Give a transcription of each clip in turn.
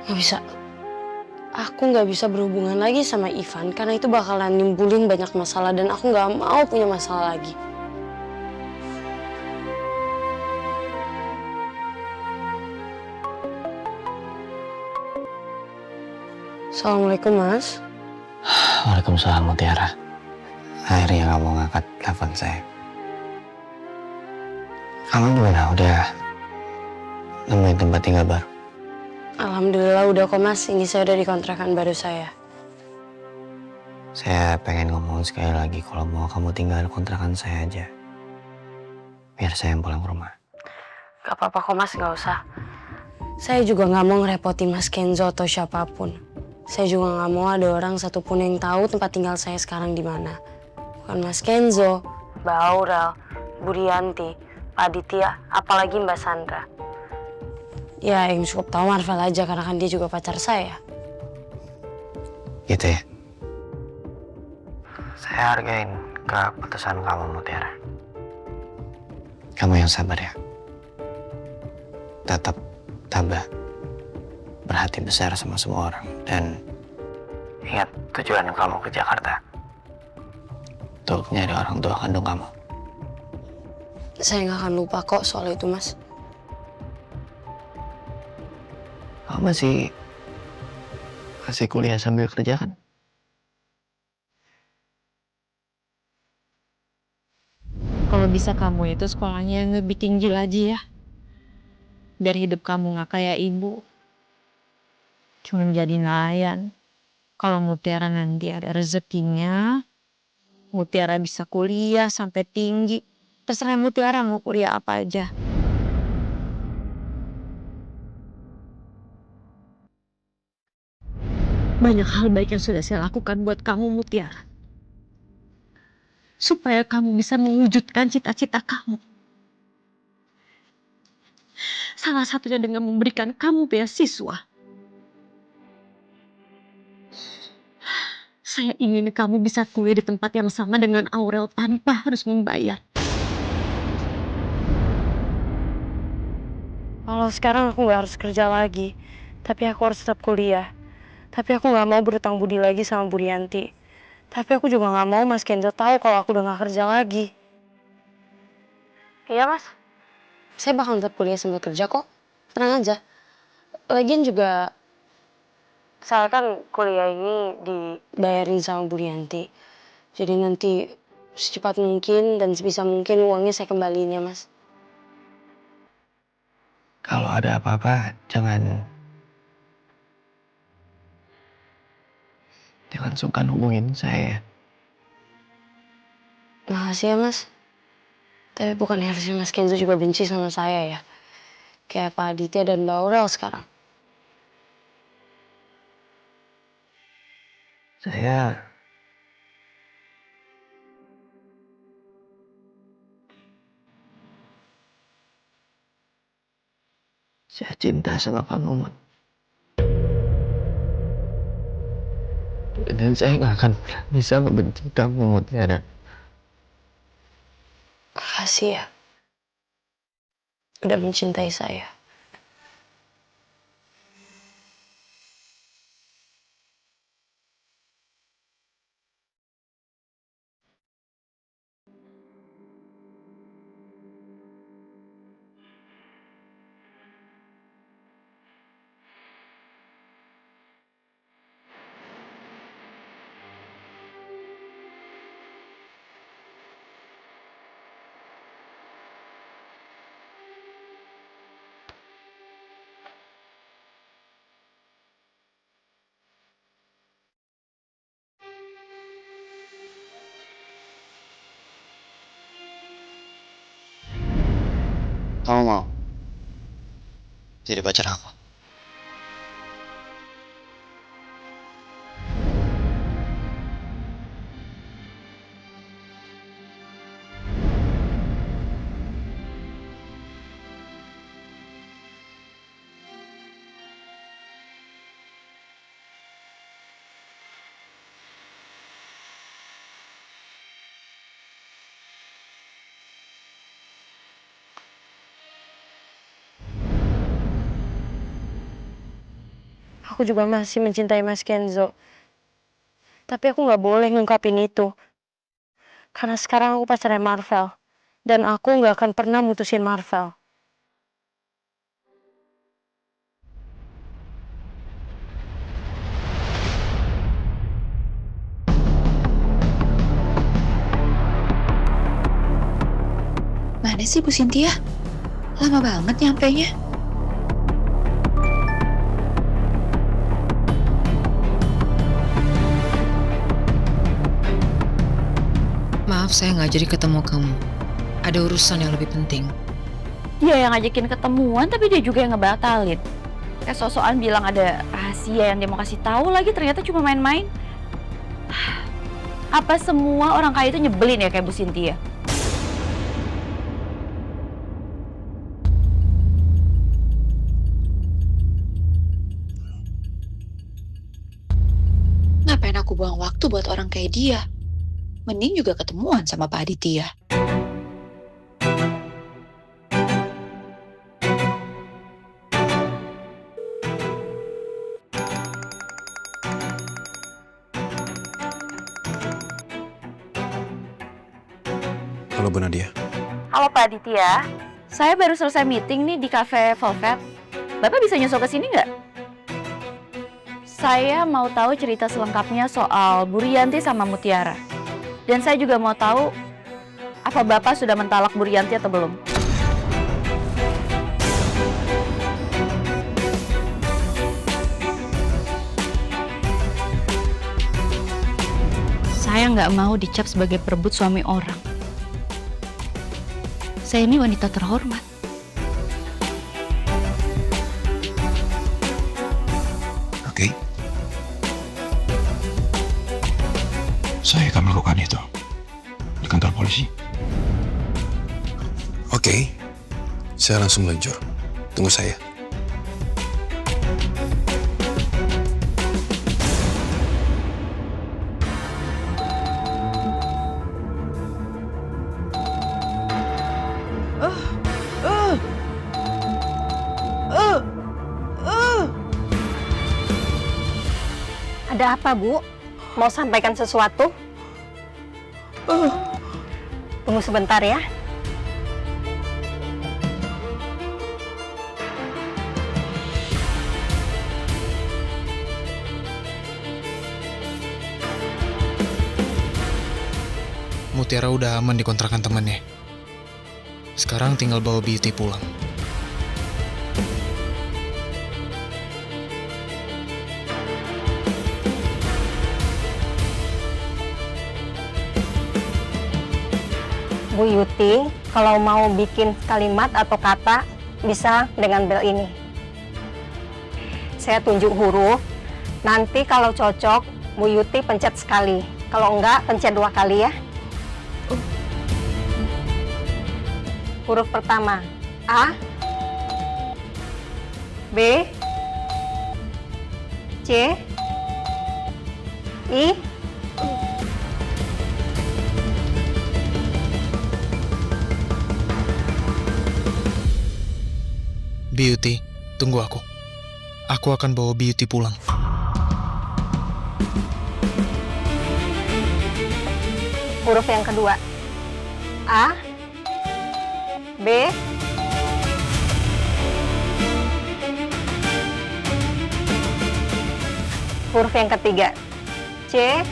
Gak bisa. Aku gak bisa berhubungan lagi sama Ivan karena itu bakalan nimbulin banyak masalah dan aku gak mau punya masalah lagi. Assalamualaikum, Mas. Waalaikumsalam, Mutiara. Akhirnya kamu ngangkat telepon saya. Kamu gimana? Udah nemuin tempat tinggal baru? Alhamdulillah udah kok, Mas. Ini saya udah di kontrakan baru saya. Saya pengen ngomong sekali lagi, kalau mau kamu tinggal di kontrakan saya aja. Biar saya yang pulang ke rumah. Gak apa-apa kok, Mas. Gak usah. Saya juga gak mau ngerepotin Mas Kenzo atau siapapun. Saya juga gak mau ada orang satupun yang tahu tempat tinggal saya sekarang di mana. Bukan Mas Kenzo, Mbak Aurel, Bu Rianti, Pak Aditya, apalagi Mbak Sandra. Ya, yang cukup tahu Marvel aja karena kan dia juga pacar saya. Gitu ya? Saya hargain keputusan kamu, Mutiara. Kamu yang sabar ya. Tetap tabah. Berhati besar sama semua orang. Dan ingat tujuan kamu ke Jakarta. Untuk nyari orang tua kandung kamu. Saya nggak akan lupa kok soal itu, Mas. Kamu masih kuliah sambil kerja kan? Kalau bisa kamu itu sekolahnya yang lebih tinggi lagi ya. Biar hidup kamu nggak kayak ibu. Cuma menjadi nelayan. Kalau Mutiara nanti ada rezekinya, Mutiara bisa kuliah sampai tinggi. Terserah Mutiara mau kuliah apa aja. Banyak hal baik yang sudah saya lakukan buat kamu, Mutiara. Supaya kamu bisa mewujudkan cita-cita kamu. Salah satunya dengan memberikan kamu beasiswa. Saya ingin kamu bisa kuliah di tempat yang sama dengan Aurel tanpa harus membayar. Kalau sekarang aku nggak harus kerja lagi, tapi aku harus tetap kuliah. Tapi aku nggak mau berutang budi lagi sama Bu Rianti. Tapi aku juga nggak mau Mas Kenzo tahu kalau aku udah nggak kerja lagi. Iya, Mas. Saya bakal tetap kuliah sambil kerja kok. Tenang aja. Lagian juga, misalkan kuliah ini dibayarin sama Bu Rianti. Jadi nanti secepat mungkin dan sebisa mungkin uangnya saya kembaliin ya, Mas. Kalau ada apa-apa, jangan sungkan hubungin saya. Makasih ya, Mas. Tapi bukan harusnya Mas Kenzo juga benci sama saya ya. Kayak Pak Aditya dan Mbak Aurel sekarang. Saya cinta sama kamu, Mut. Dan saya nggak akan bisa membenci kamu, Mutiara. Makasih ya. Udah mencintai saya. Kamu mau jadi pacar aku? Aku juga masih mencintai Mas Kenzo. Tapi aku nggak boleh ngungkapin itu. Karena sekarang aku pacarnya Marvel. Dan aku nggak akan pernah mutusin Marvel. Mana sih Bu Cynthia? Lama banget nyampenya. Maaf saya nggak jadi ketemu kamu. Ada urusan yang lebih penting. Dia yang ngajakin ketemuan tapi dia juga yang ngebatalin. Kayak sok-sokan bilang ada rahasia yang dia mau kasih tahu lagi ternyata cuma main-main. Apa semua orang kaya itu nyebelin ya kayak Bu Cynthia? Ngapain aku buang waktu buat orang kayak dia? Mending juga ketemuan sama Pak Aditya. Halo Bu Nadia. Halo Pak Aditya, saya baru selesai meeting nih di Cafe Velvet. Bapak bisa nyusul ke sini nggak? Saya mau tahu cerita selengkapnya soal Bu Rianti sama Mutiara. Dan saya juga mau tahu apa Bapak sudah mentalak Bu Rianti atau belum. Saya nggak mau dicap sebagai perebut suami orang. Saya ini wanita terhormat. Oke. Saya akan melakukan itu di kantor polisi. Oke. Saya langsung meluncur. Tunggu saya. Ada apa, Bu? Mau sampaikan sesuatu? Tunggu sebentar ya. Mutiara udah aman di kontrakan temannya. Sekarang tinggal bawa Beauty pulang. Bu Yuti, kalau mau bikin kalimat atau kata, bisa dengan bel ini. Saya tunjuk huruf, nanti kalau cocok, Bu Yuti pencet sekali. Kalau enggak, pencet 2 kali ya. Huruf pertama, A, B, C, I, Beauty, tunggu aku. Aku akan bawa Beauty pulang. huruf yang kedua, A, B, huruf yang ketiga, C,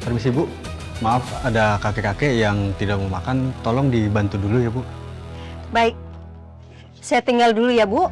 Permisi Bu, maaf ada kakek-kakek yang tidak mau makan, tolong dibantu dulu ya Bu. baik. Saya tinggal dulu ya Bu.